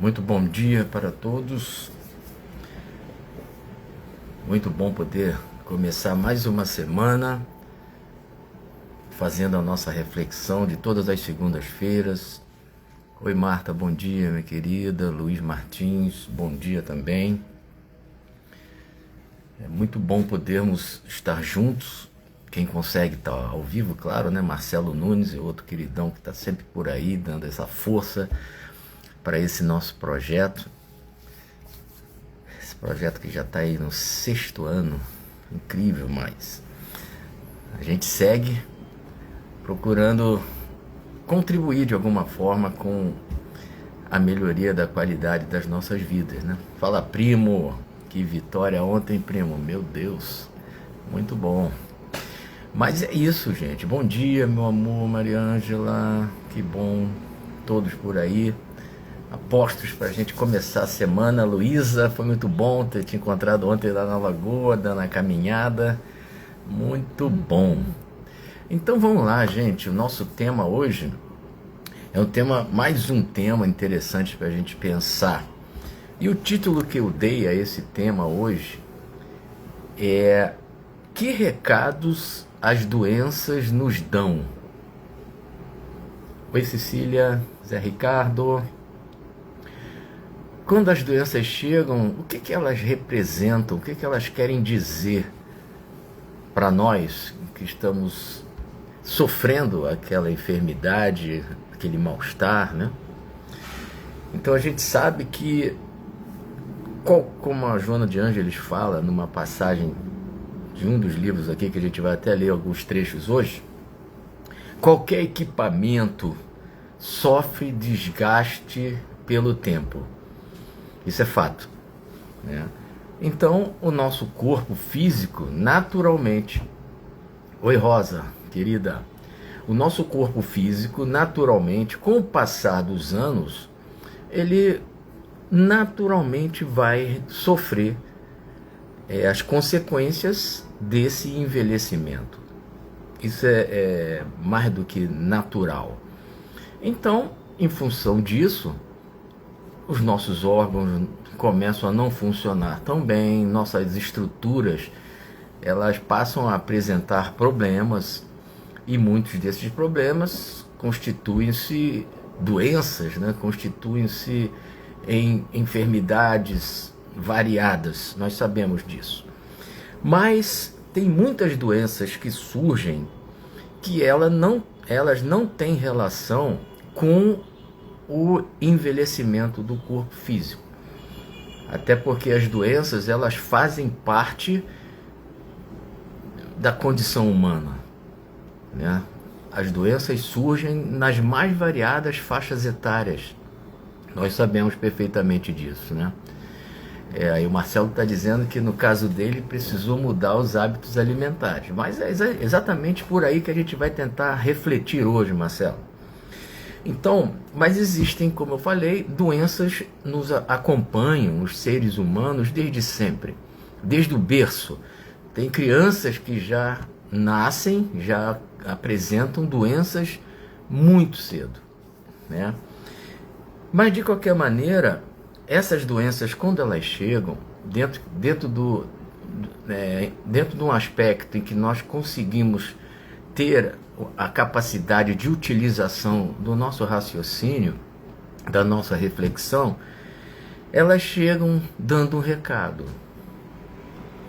Muito bom dia para todos. Muito bom poder começar mais uma semana fazendo a nossa reflexão de todas as segundas-feiras. Oi Marta, bom dia minha querida. Luiz Martins, bom dia também. É muito bom podermos estar juntos. Quem consegue estar ao vivo, claro, né? Marcelo Nunes é outro queridão que está sempre por aí dando essa força para esse nosso projeto. Esse projeto que já está aí no 6º ano, incrível, mas a gente segue procurando contribuir de alguma forma com a melhoria da qualidade das nossas vidas, né? Fala, primo, que vitória ontem, primo, meu Deus, muito bom. Mas é isso, gente. Bom dia, meu amor, Mariângela, que bom, todos por aí. Apostos para a gente começar a semana. Luísa, foi muito bom ter te encontrado ontem lá na Lagoa, dando a caminhada. Muito bom. Então vamos lá, gente. O nosso tema hoje é mais um tema interessante para a gente pensar. E o título que eu dei a esse tema hoje é: que recados as doenças nos dão? Oi Cecília, Zé Ricardo. Quando as doenças chegam, o que elas representam? O que elas querem dizer para nós que estamos sofrendo aquela enfermidade, aquele mal-estar, né? Então a gente sabe que, como a Joana de Ângeles fala numa passagem de um dos livros aqui, que a gente vai até ler alguns trechos hoje, qualquer equipamento sofre desgaste pelo tempo. Isso é fato, né? Então, o nosso corpo físico, naturalmente... Oi, Rosa, querida. O nosso corpo físico, naturalmente, com o passar dos anos, ele naturalmente vai sofrer as consequências desse envelhecimento. Isso é mais do que natural. Então, em função disso, os nossos órgãos começam a não funcionar tão bem, nossas estruturas, elas passam a apresentar problemas, e muitos desses problemas constituem-se doenças, né? Constituem-se em enfermidades variadas, nós sabemos disso. Mas tem muitas doenças que surgem que elas não têm relação com o envelhecimento do corpo físico. Até porque as doenças, elas fazem parte da condição humana, né? As doenças surgem nas mais variadas faixas etárias. Nós sabemos perfeitamente disso, né? Aí o Marcelo está dizendo que no caso dele precisou mudar os hábitos alimentares. Mas é exatamente por aí que a gente vai tentar refletir hoje, Marcelo. Então, mas existem, como eu falei, doenças nos acompanham, os seres humanos, desde sempre, desde o berço. Tem crianças que já nascem, já apresentam doenças muito cedo, né? Mas, de qualquer maneira, essas doenças, quando elas chegam, dentro de um aspecto em que nós conseguimos ter a capacidade de utilização do nosso raciocínio, da nossa reflexão, elas chegam dando um recado.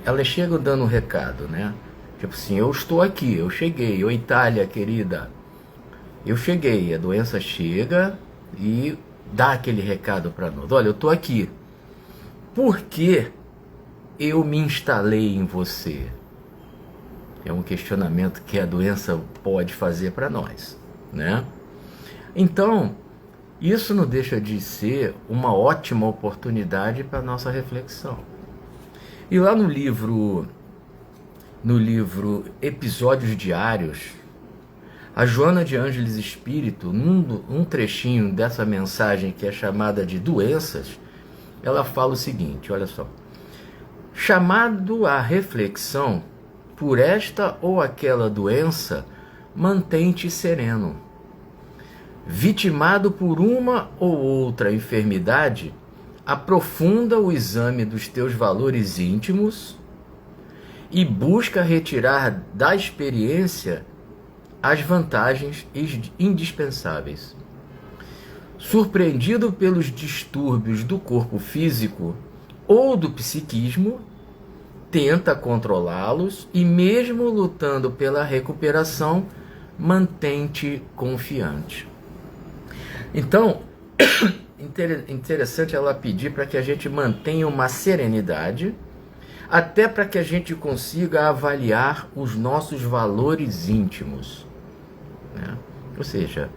Elas chegam dando um recado, né? Tipo assim, eu estou aqui, eu cheguei. Oi, Itália, querida. Eu cheguei. A doença chega e dá aquele recado para nós. Olha, eu estou aqui. Por que eu me instalei em você? É um questionamento que a doença pode fazer para nós, né? Então, isso não deixa de ser uma ótima oportunidade para a nossa reflexão. E lá no livro Episódios Diários, a Joana de Ângeles Espírito, num trechinho dessa mensagem que é chamada de Doenças, ela fala o seguinte, olha só: chamado à reflexão por esta ou aquela doença, mantém-te sereno. vitimado por uma ou outra enfermidade, aprofunda o exame dos teus valores íntimos e busca retirar da experiência as vantagens indispensáveis. Surpreendido pelos distúrbios do corpo físico ou do psiquismo, tenta controlá-los e, mesmo lutando pela recuperação, mantém-te confiante. Então, interessante ela pedir para que a gente mantenha uma serenidade, até para que a gente consiga avaliar os nossos valores íntimos, né? Ou seja,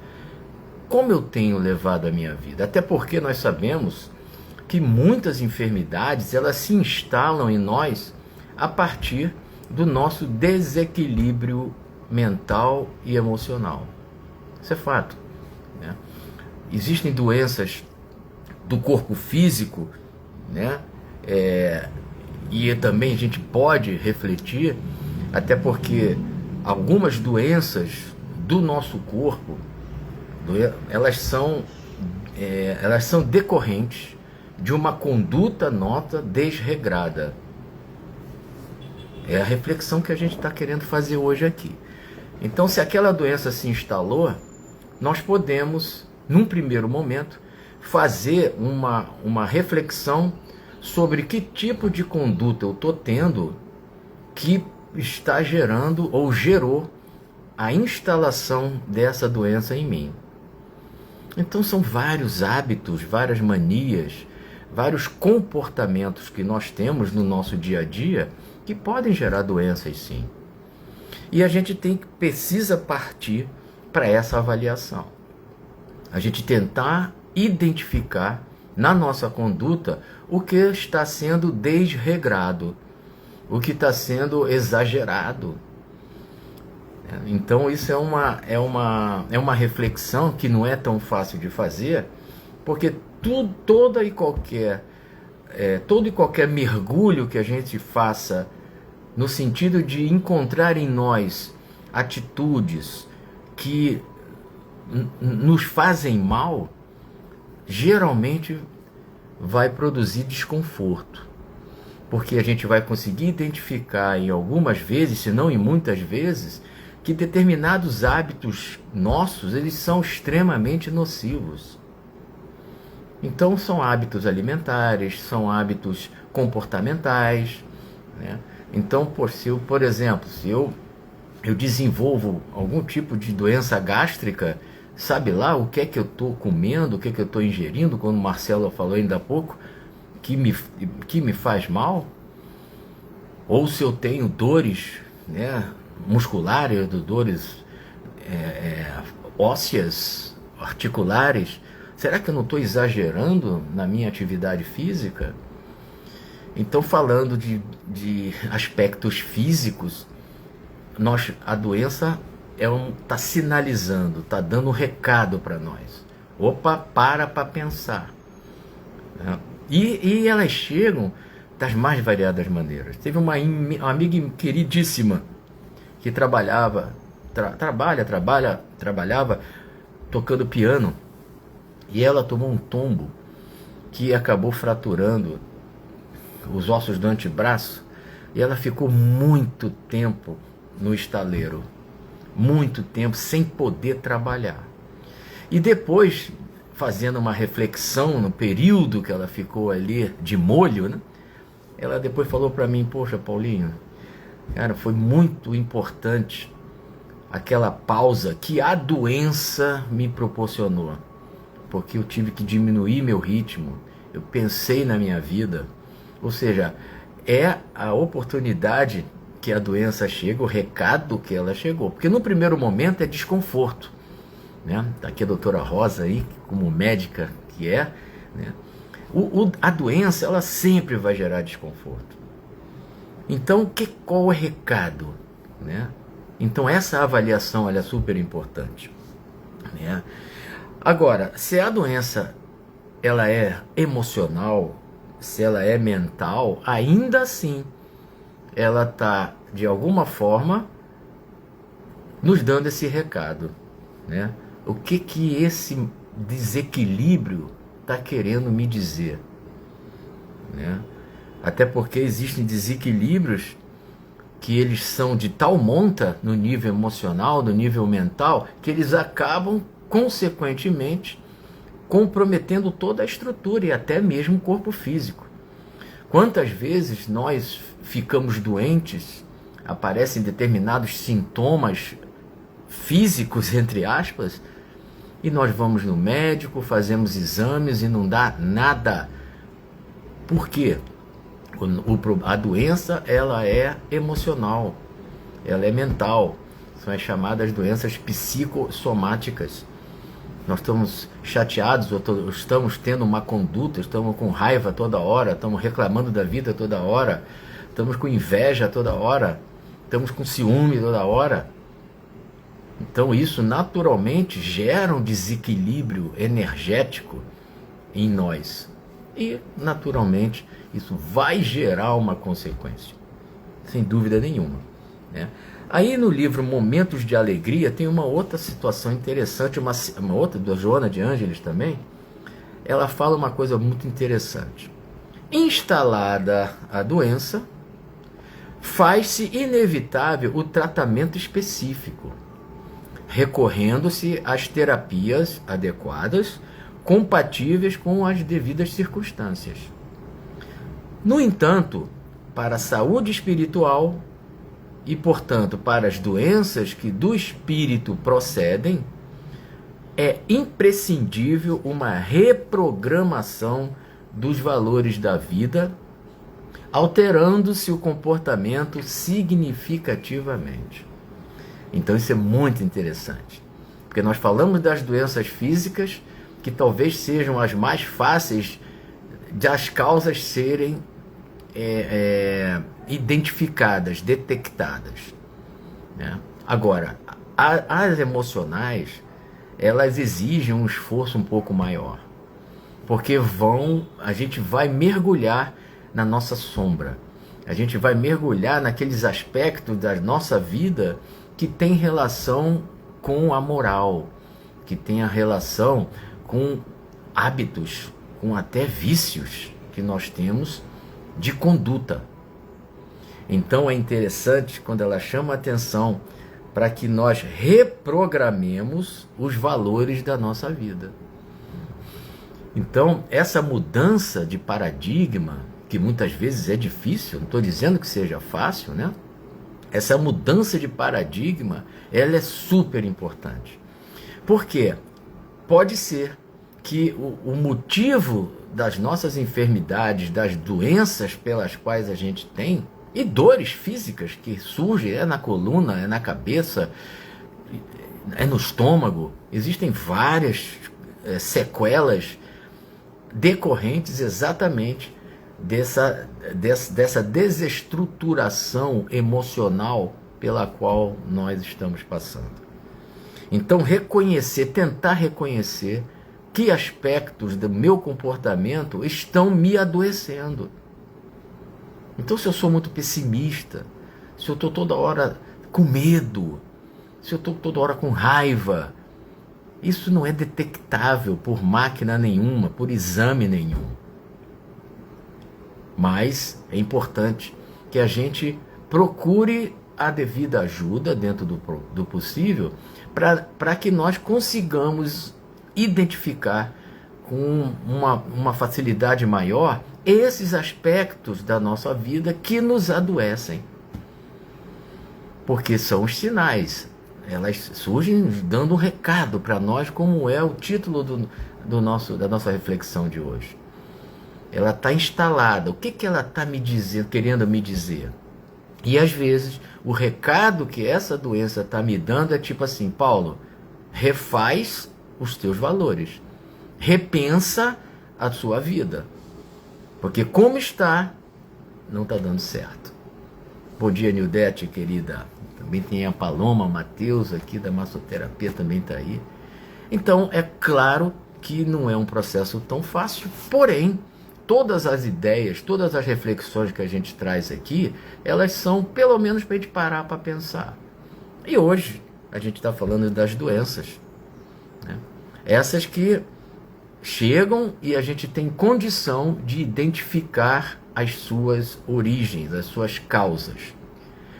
como eu tenho levado a minha vida? Até porque nós sabemos que muitas enfermidades elas se instalam em nós a partir do nosso desequilíbrio mental e emocional. Isso é fato, né? Existem doenças do corpo físico, né? E também a gente pode refletir, até porque algumas doenças do nosso corpo, elas são decorrentes de uma conduta nossa desregrada. É a reflexão que a gente está querendo fazer hoje aqui. Então, se aquela doença se instalou, nós podemos, num primeiro momento, fazer uma reflexão sobre que tipo de conduta eu estou tendo que está gerando ou gerou a instalação dessa doença em mim. Então são vários hábitos, várias manias, vários comportamentos que nós temos no nosso dia a dia que podem gerar doenças, sim. E a gente precisa partir para essa avaliação. A gente tentar identificar na nossa conduta o que está sendo desregrado, o que está sendo exagerado. Então isso é uma reflexão que não é tão fácil de fazer, porque todo e qualquer mergulho que a gente faça no sentido de encontrar em nós atitudes que nos fazem mal, geralmente vai produzir desconforto, porque a gente vai conseguir identificar em algumas vezes, se não em muitas vezes, que determinados hábitos nossos, eles são extremamente nocivos. Então são hábitos alimentares, são hábitos comportamentais, né? Então, por exemplo, se eu desenvolvo algum tipo de doença gástrica, sabe lá o que é que eu estou comendo, o que é que eu estou ingerindo, como o Marcelo falou ainda há pouco, que me faz mal? Ou se eu tenho dores, né, musculares, dores ósseas, articulares, será que eu não estou exagerando na minha atividade física? Então, falando de aspectos físicos, a doença está sinalizando, está dando um recado para nós. Opa, para pensar. E elas chegam das mais variadas maneiras. Teve uma amiga queridíssima que trabalhava tocando piano, e ela tomou um tombo que acabou fraturando os ossos do antebraço, e ela ficou muito tempo no estaleiro, muito tempo sem poder trabalhar. E depois, fazendo uma reflexão no período que ela ficou ali de molho, né, ela depois falou para mim: poxa, Paulinho, cara, foi muito importante aquela pausa que a doença me proporcionou, porque eu tive que diminuir meu ritmo, eu pensei na minha vida. Ou seja, é a oportunidade que a doença chega, o recado que ela chegou. Porque no primeiro momento é desconforto, né? Tá aqui a doutora Rosa aí, como médica que é, né? A doença, ela sempre vai gerar desconforto. Então, qual é o recado, né? Então, essa avaliação ela é super importante, né? Agora, se a doença ela é emocional, se ela é mental, ainda assim ela está, de alguma forma, nos dando esse recado, né? o que esse desequilíbrio está querendo me dizer, né? Até porque existem desequilíbrios que eles são de tal monta no nível emocional, no nível mental, que eles acabam, consequentemente, comprometendo toda a estrutura e até mesmo o corpo físico. Quantas vezes nós ficamos doentes, aparecem determinados sintomas físicos, entre aspas, e nós vamos no médico, fazemos exames e não dá nada. Por quê? A doença, ela é emocional, ela é mental, são as chamadas doenças psicossomáticas. Nós estamos chateados, ou estamos tendo uma conduta, estamos com raiva toda hora, estamos reclamando da vida toda hora, estamos com inveja toda hora, estamos com ciúme toda hora. Então isso naturalmente gera um desequilíbrio energético em nós. E naturalmente isso vai gerar uma consequência, sem dúvida nenhuma, né? Aí no livro Momentos de Alegria tem uma outra situação interessante, uma outra, da Joana de Ângeles também. Ela fala uma coisa muito interessante. Instalada a doença, faz-se inevitável o tratamento específico, recorrendo-se às terapias adequadas, compatíveis com as devidas circunstâncias. No entanto, para a saúde espiritual e, portanto, para as doenças que do espírito procedem, é imprescindível uma reprogramação dos valores da vida, alterando-se o comportamento significativamente. Então isso é muito interessante, porque nós falamos das doenças físicas, que talvez sejam as mais fáceis das causas serem identificadas, detectadas, né? Agora, as emocionais, elas exigem um esforço um pouco maior, porque a gente vai mergulhar na nossa sombra, a gente vai mergulhar naqueles aspectos da nossa vida que tem relação com a moral, que tem a relação com hábitos, com até vícios que nós temos de conduta. Então é interessante quando ela chama a atenção para que nós reprogramemos os valores da nossa vida. Então essa mudança de paradigma, que muitas vezes é difícil, não estou dizendo que seja fácil, né? Essa mudança de paradigma, ela é super importante. Por quê? Pode ser que o motivo das nossas enfermidades, das doenças pelas quais a gente tem, e dores físicas que surgem, é na coluna, é na cabeça, é no estômago, existem várias sequelas decorrentes exatamente dessa desestruturação emocional pela qual nós estamos passando. Então tentar reconhecer que aspectos do meu comportamento estão me adoecendo. Então, se eu sou muito pessimista, se eu estou toda hora com medo, se eu estou toda hora com raiva, isso não é detectável por máquina nenhuma, por exame nenhum. Mas é importante que a gente procure a devida ajuda dentro do possível para que nós consigamos identificar com uma facilidade maior esses aspectos da nossa vida que nos adoecem. Porque são os sinais, elas surgem dando um recado para nós, como é o título da nossa reflexão de hoje. Ela está instalada, o que ela está me dizendo, querendo me dizer? E às vezes o recado que essa doença está me dando é tipo assim: Paulo, refaz os teus valores, repensa a sua vida, porque como está, não está dando certo. Bom dia, Nildete, querida. Também tem a Paloma, Matheus aqui da Massoterapia, também está aí. Então é claro que não é um processo tão fácil, porém todas as ideias, todas as reflexões que a gente traz aqui, elas são pelo menos para a gente parar para pensar. E hoje a gente está falando das doenças, Essas que chegam e a gente tem condição de identificar as suas origens, as suas causas.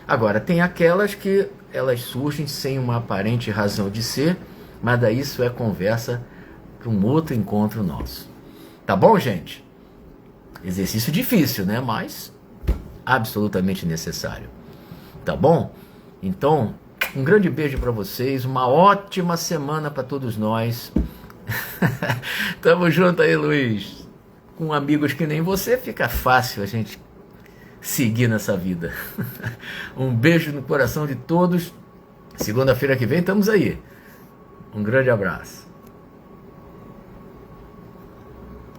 Agora, tem aquelas que elas surgem sem uma aparente razão de ser, mas daí isso é conversa para um outro encontro nosso. Tá bom, gente? Exercício difícil, né? Mas absolutamente necessário. Tá bom? Então, um grande beijo para vocês, uma ótima semana para todos nós. Tamo junto aí, Luiz. Com amigos que nem você, fica fácil a gente seguir nessa vida. Um beijo no coração de todos. Segunda-feira que vem estamos aí. Um grande abraço.